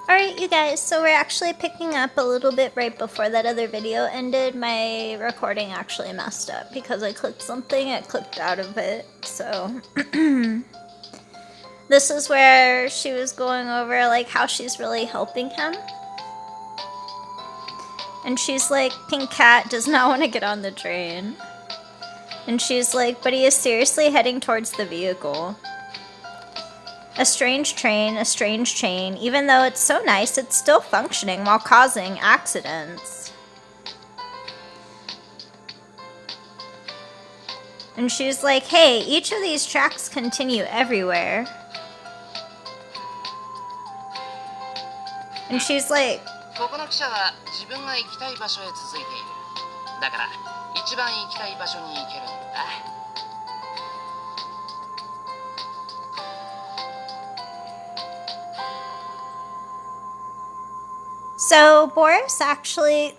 Alright, you guys, so we're actually picking up a little bit right before that other video ended. My recording actually messed up because I clicked something, it clicked out of it, so... This is where she was going over, like, how she's really helping him. And she's like, Pink Cat does not want to get on the train. And she's like, but he is seriously heading towards the vehicle. A strange train, a strange chain. Even though it's so nice, it's still functioning while causing accidents. And she's like, hey, each of these tracks continue everywhere. And she's like, so Boris actually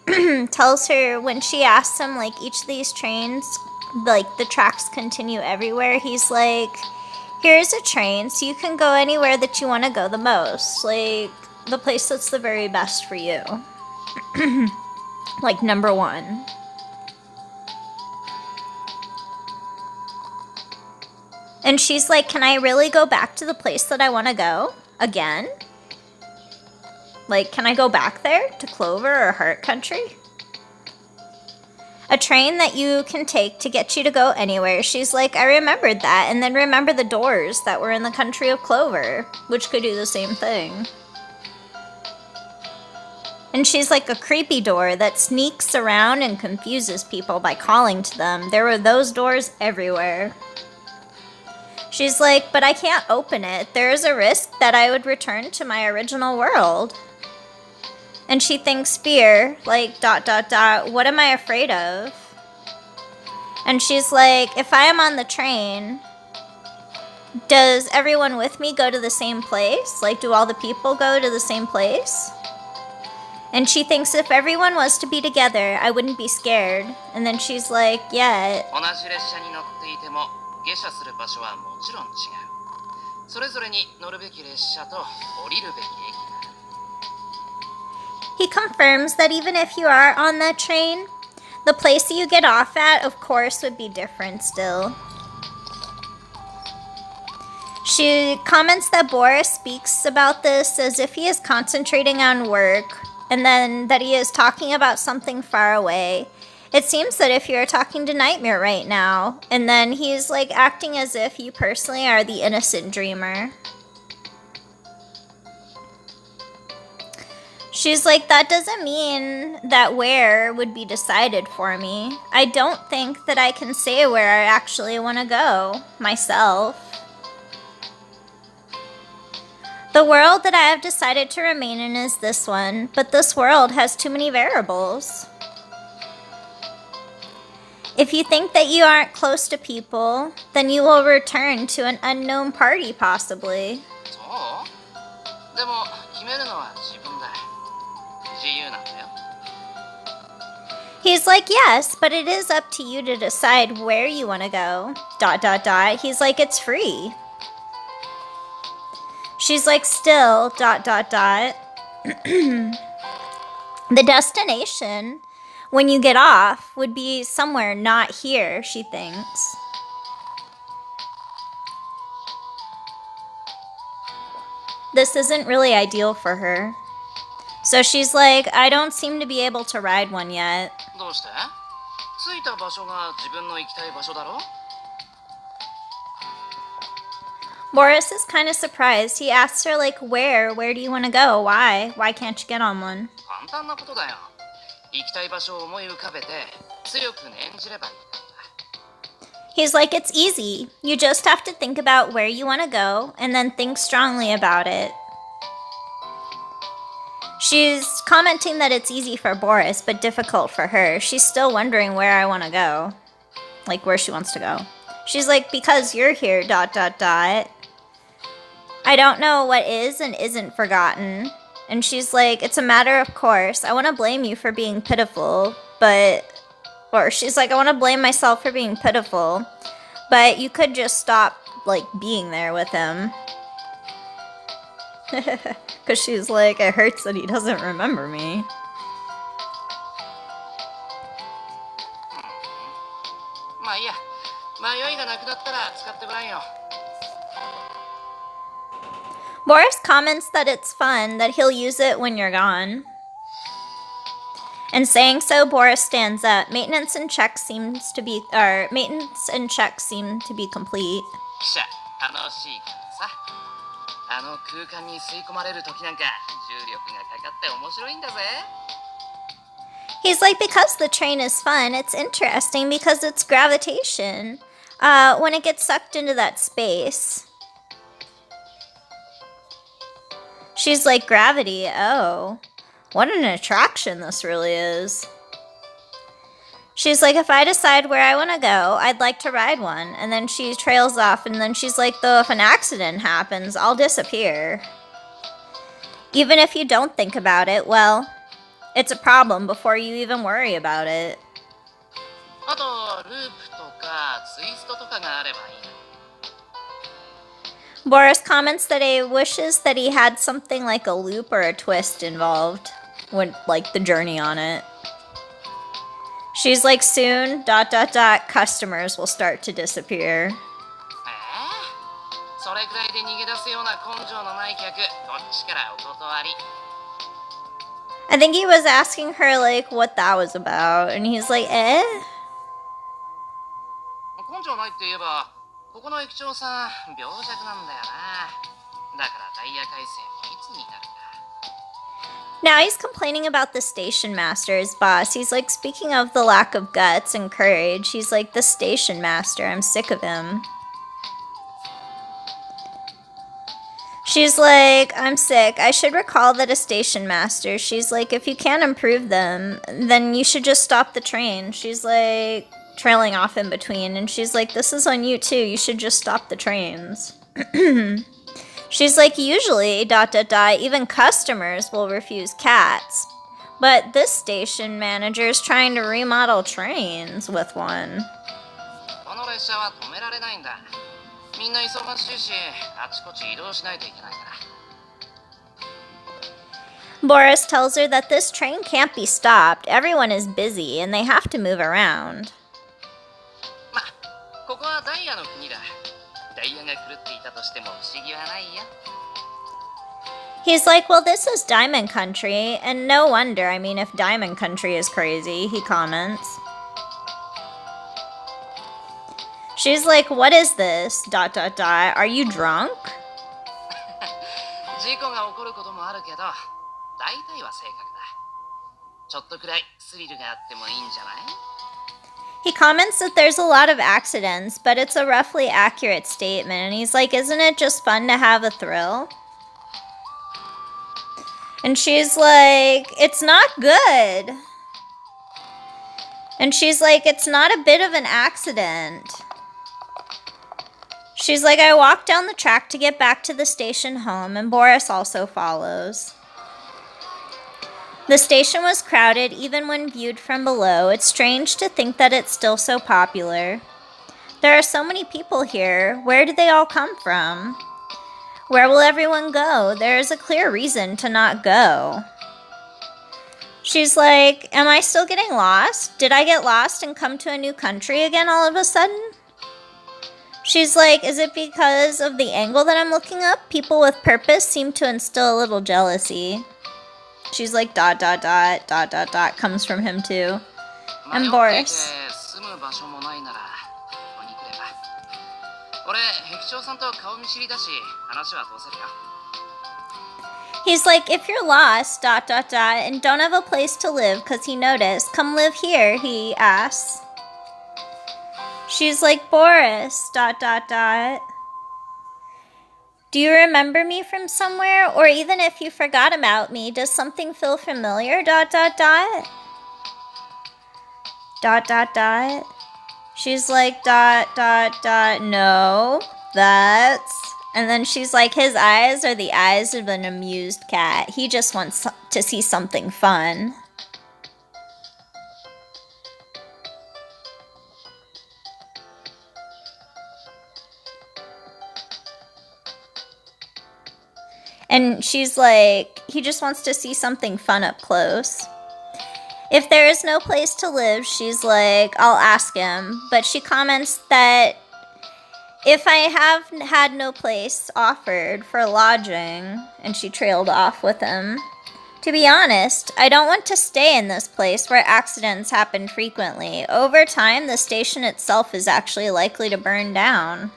tells her when she asks him, like, each of these trains, like, the tracks continue everywhere. He's like, here's a train, so you can go anywhere that you want to go the most. Like, the place that's the very best for you. Like, number one. And she's like, can I really go back to the place that I want to go? Again? Like, can I go back there to Clover or Heart Country? A train that you can take to get you to go anywhere. She's like, I remembered that, and then remember the doors that were in the country of Clover, which could do the same thing. And she's like, a creepy door that sneaks around and confuses people by calling to them. There were those doors everywhere. She's like, but I can't open it. There is a risk that I would return to my original world. And she thinks fear, like, ... what am I afraid of? And she's like, if I am on the train, does everyone with me go to the same place? Like, do all the people go to the same place? And she thinks if everyone was to be together, I wouldn't be scared. And then she's like, yeah. He confirms that even if you are on that train, the place that you get off at, of course, would be different still. She comments that Boris speaks about this as if he is concentrating on work, and then that he is talking about something far away. It seems that if you're talking to Nightmare right now, and then he's like acting as if you personally are the innocent dreamer. She's like, that doesn't mean that where would be decided for me. I don't think that I can say where I actually want to go, myself. The world that I have decided to remain in is this one, but this world has too many variables. If you think that you aren't close to people, then you will return to an unknown party, possibly. He's like, yes, but it is up to you to decide where you want to go. ... He's like, it's free. She's like, still ... The destination, when you get off, would be somewhere not here, she thinks. This isn't really ideal for her. So she's like, I don't seem to be able to ride one yet. Boris is kind of surprised. He asks her, like, where do you want to go? Why can't you get on one? He's like, it's easy. You just have to think about where you want to go and then think strongly about it. She's commenting that it's easy for Boris, but difficult for her. She's still wondering where I want to go. Like, where she wants to go. She's like, because you're here, ... I don't know what is and isn't forgotten. And she's like, it's a matter of course. I want to blame you for being pitiful, but... Or she's like, I want to blame myself for being pitiful, but you could just stop, like, being there with him. Because she's like, it hurts that he doesn't remember me. Boris comments that it's fun, that he'll use it when you're gone. And saying so, Boris stands up. Maintenance and checks seem to be complete. He's like, because the train is fun, it's interesting because it's gravitation. When it gets sucked into that space. She's like, gravity, oh. What an attraction this really is. She's like, if I decide where I want to go, I'd like to ride one. And then she trails off, and then she's like, though if an accident happens, I'll disappear. Even if you don't think about it, well, it's a problem before you even worry about it. Boris comments that he wishes that he had something like a loop or a twist involved with, like, the journey on it. She's like, soon, ... customers will start to disappear. I think he was asking her, like, what that was about, and he's like, eh? Now he's complaining about the station master, his boss. He's like, speaking of the lack of guts and courage, he's like, the station master, I'm sick of him. She's like, I'm sick. I should recall that a station master. She's like, if you can't improve them, then you should just stop the train. She's like, trailing off in between. And she's like, this is on you too. You should just stop the trains. She's like, usually, ... even customers will refuse cats. But this station manager is trying to remodel trains with one. Boris tells her that this train can't be stopped. Everyone is busy and they have to move around. He's like, well, this is Diamond Country, and no wonder, I mean, if Diamond Country is crazy, he comments. She's like, what is this? ... Are you drunk? He comments that there's a lot of accidents, but it's a roughly accurate statement, and he's like, isn't it just fun to have a thrill? And she's like, it's not good. And she's like, it's not a bit of an accident. She's like, I walked down the track to get back to the station home, and Boris also follows. The station was crowded even when viewed from below. It's strange to think that it's still so popular. There are so many people here. Where did they all come from? Where will everyone go? There is a clear reason to not go. She's like, am I still getting lost? Did I get lost and come to a new country again all of a sudden? She's like, is it because of the angle that I'm looking up? People with purpose seem to instill a little jealousy. She's like, ... comes from him too. And Boris. He's like, if you're lost, ... and don't have a place to live because he noticed, come live here, he asks. She's like, Boris, ... Do you remember me from somewhere? Or even if you forgot about me, does something feel familiar, ... She's like, ... no, that's... And then she's like, his eyes are the eyes of an amused cat. He just wants to see something fun. And she's like, he just wants to see something fun up close. If there is no place to live, she's like, I'll ask him. But she comments that if I have had no place offered for lodging, and she trailed off with him. To be honest, I don't want to stay in this place where accidents happen frequently. Over time, the station itself is actually likely to burn down.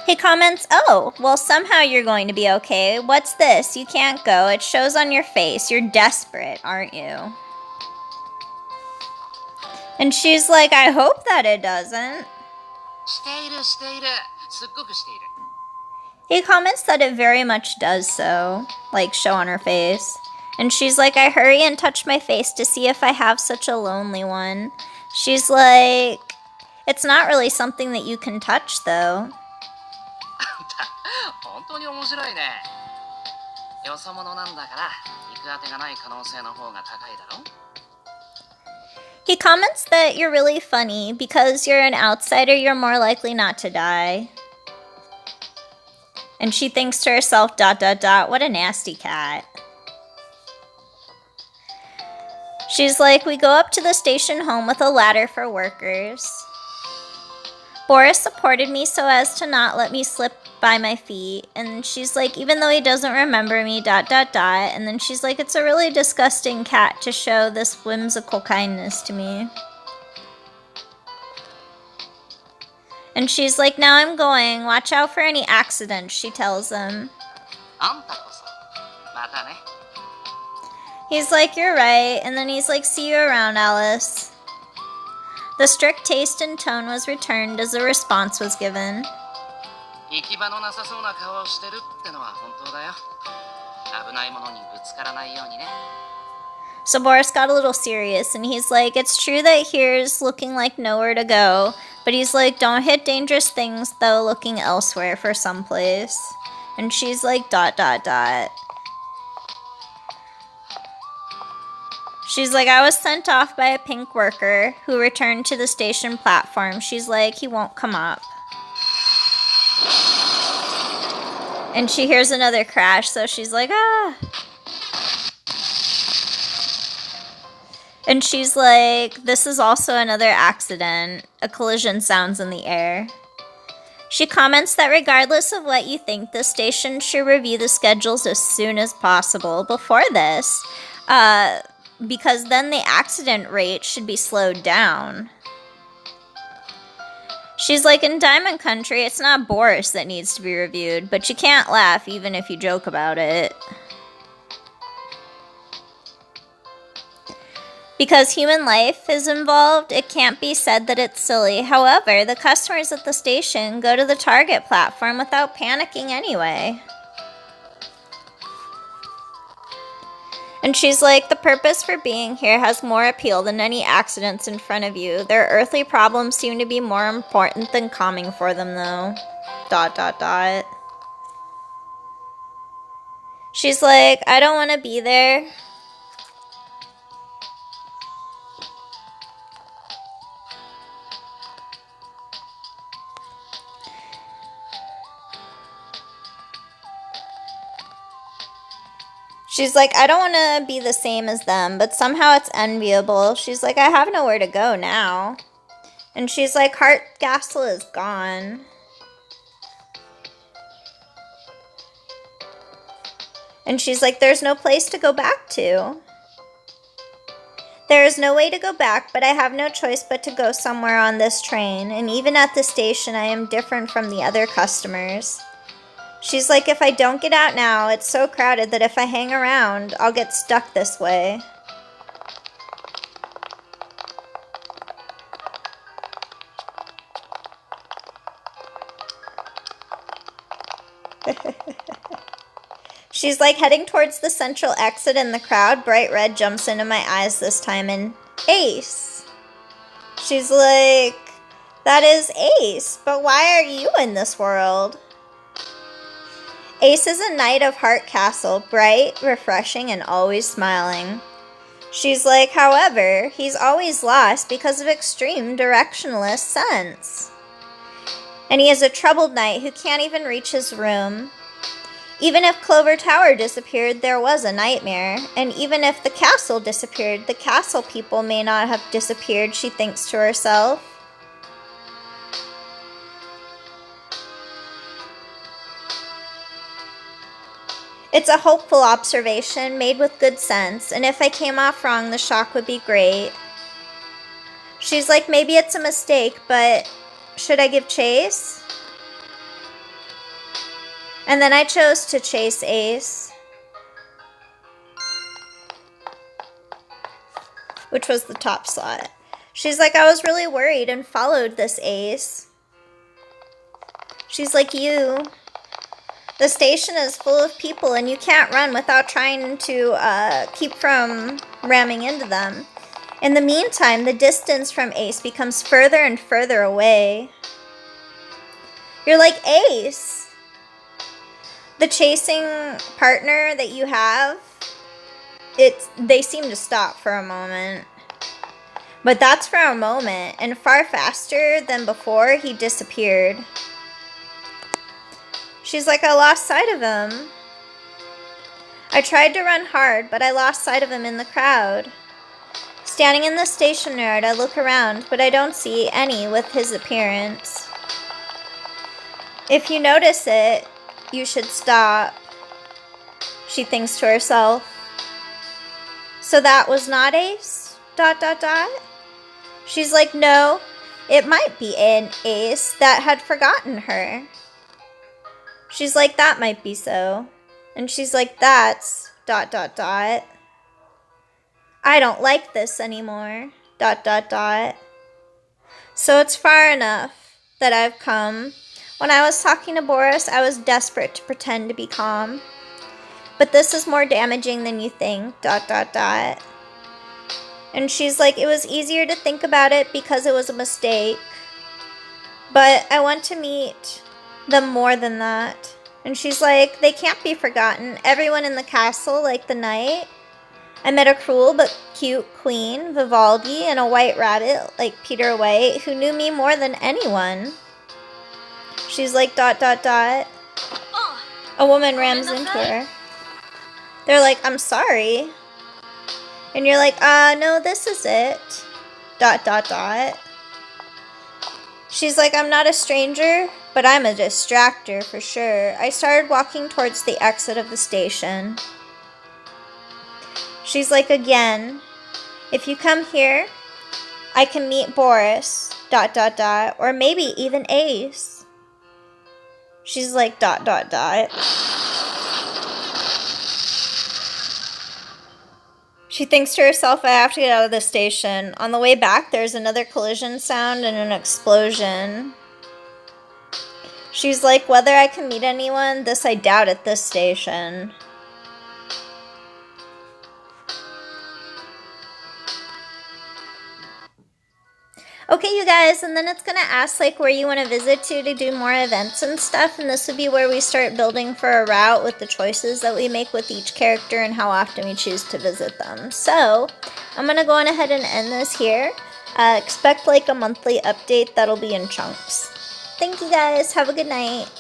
He comments, oh, well somehow you're going to be okay. What's this? You can't go. It shows on your face. You're desperate, aren't you? And she's like, I hope that it doesn't. He comments that it very much does so, like show on her face. And she's like, I hurry and touch my face to see if I have such a lonely one. She's like, it's not really something that you can touch though. He comments that you're really funny. Because you're an outsider, you're more likely not to die. And she thinks to herself, ... what a nasty cat. She's like, we go up to the station home with a ladder for workers. Boris supported me so as to not let me slip by my feet. And she's like, even though he doesn't remember me, ... And then she's like, it's a really disgusting cat to show this whimsical kindness to me. And she's like, now I'm going. Watch out for any accidents, she tells him. He's like, you're right. And then he's like, see you around, Alice. The strict taste and tone was returned as a response was given. So Boris got a little serious and he's like, it's true that here's looking like nowhere to go, but he's like, don't hit dangerous things though, looking elsewhere for someplace. And she's like, ... She's like, I was sent off by a pink worker who returned to the station platform. She's like, he won't come up. And she hears another crash, so she's like, ah. And she's like, this is also another accident. A collision sounds in the air. She comments that regardless of what you think, the station should review the schedules as soon as possible before this. Because then the accident rate should be slowed down. She's like, in Diamond Country, it's not Boris that needs to be reviewed, but you can't laugh even if you joke about it. Because human life is involved, it can't be said that it's silly. However, the customers at the station go to the target platform without panicking anyway. And she's like, the purpose for being here has more appeal than any accidents in front of you. Their earthly problems seem to be more important than calming for them, though. ... She's like, I don't want to be there. She's like, I don't want to be the same as them, but somehow it's enviable. She's like, I have nowhere to go now. And she's like, Castle is gone. And she's like, there's no place to go back to. There is no way to go back, but I have no choice but to go somewhere on this train. And even at the station, I am different from the other customers. She's like, if I don't get out now, it's so crowded that if I hang around, I'll get stuck this way. She's like, heading towards the central exit in the crowd, bright red jumps into my eyes this time, and Ace. She's like, that is Ace, but why are you in this world? Ace is a knight of Heart Castle, bright, refreshing, and always smiling. She's like, however, he's always lost because of extreme directionless sense. And he is a troubled knight who can't even reach his room. Even if Clover Tower disappeared, there was a nightmare. And even if the castle disappeared, the castle people may not have disappeared, she thinks to herself. It's a hopeful observation made with good sense, and if I came off wrong, the shock would be great. She's like, maybe it's a mistake, but should I give chase? And then I chose to chase Ace, which was the top slot. She's like, I was really worried and followed this Ace. She's like, the station is full of people and you can't run without trying to keep from ramming into them. In the meantime, the distance from Ace becomes further and further away. You're like, Ace, the chasing partner that you have, they seem to stop for a moment. But that's for a moment, and far faster than before, he disappeared. She's like, I lost sight of him. I tried to run hard, but I lost sight of him in the crowd. Standing in the station yard, I look around, but I don't see any with his appearance. If you notice it, you should stop, she thinks to herself. So that was not Ace? ... She's like, no, it might be an Ace that had forgotten her. She's like, that might be so. And she's like, that's ... I don't like this anymore ... So it's far enough that I've come. When I was talking to Boris, I was desperate to pretend to be calm. But this is more damaging than you think ... And she's like, it was easier to think about it because it was a mistake. But I want to meet them more than that. And she's like, they can't be forgotten. Everyone in the castle, like the knight. I met a cruel but cute queen, Vivaldi, and a white rabbit, like Peter White, who knew me more than anyone. She's like, ... A woman rams into her. They're like, I'm sorry. And you're like, no, this is it ... She's like, I'm not a stranger, but I'm a distractor for sure. I started walking towards the exit of the station. She's like, again, if you come here, I can meet Boris ... or maybe even Ace. She's like, ... She thinks to herself, I have to get out of this station. On the way back, there's another collision sound and an explosion. She's like, whether I can meet anyone, this I doubt at this station. Okay, you guys, and then it's going to ask, like, where you want to visit to do more events and stuff, and this would be where we start building for a route with the choices that we make with each character and how often we choose to visit them. So, I'm going to go on ahead and end this here. Expect, like, a monthly update that'll be in chunks. Thank you, guys. Have a good night.